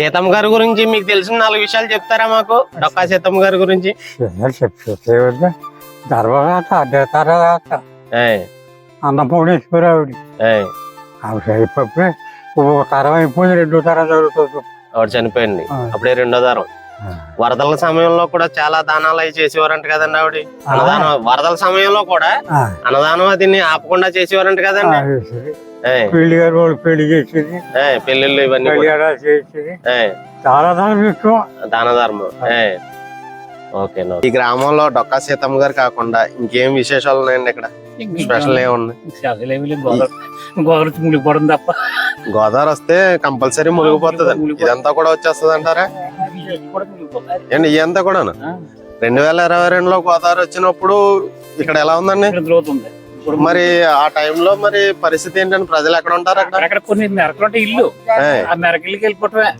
సీతమ్మ గారి గురించి మీకు తెలిసిన 4 విషయాలు చెప్తారా మాకు? డొక్కా సీతమ్మ గారి గురించి. తర్వాత ఏయ్, అన్నపూర్ణేశ్వరి ఆవిడ ఏయ్, ఆవిడ అయిపోయి ఒక తరం అయిపోయింది, 2వ తరం జరుగుతుంది. ఆవిడ చనిపోయింది, అప్పుడే 2వ తరం. వరదల సమయంలో కూడా చాలా దానాలు అవి చేసేవారంట కదండి ఆవిడ. అన్నదానం వరదల సమయంలో కూడా అన్నదానం అది ఆపకుండా చేసేవారంట కదండి. ఏయ్, పెళ్లి గారు వాళ్ళు పెళ్లి చేసేది, ఏయ్, పెళ్లిళ్ళు ఇవన్నీ కూడా. కళ్యాణాలు చేసేది, ఏయ్, చాలా దానం ఎక్కువ. దాన ధర్మం. ఓకే. ఈ గ్రామంలో డొక్కా సీతమ్మ గారు కాకుండా ఇంకేం విశేషాలు ఉన్నాయండి ఇక్కడ? స్పెషల్ ఏమున్నాయి? గోదావరి మునిగిపోవడం తప్ప. గోదావరి వస్తే కంపల్సరీ మునిగిపోతుంది. ఇదంతా కూడా వచ్చేస్తుంది అంటారా ఏంటి? ఇదంతా కూడా 2022లో గోదావరి వచ్చినప్పుడు ఇక్కడ ఎలా ఉందండి మరి? ఆ టైంలో మరి పరిస్థితి ఏంటంటే ప్రజలు ఎక్కడ ఉంటారు? అక్కడ కొన్ని మెరకలు ఇల్లు, ఆ మెరకలకి వెళ్ళిపోవటమే.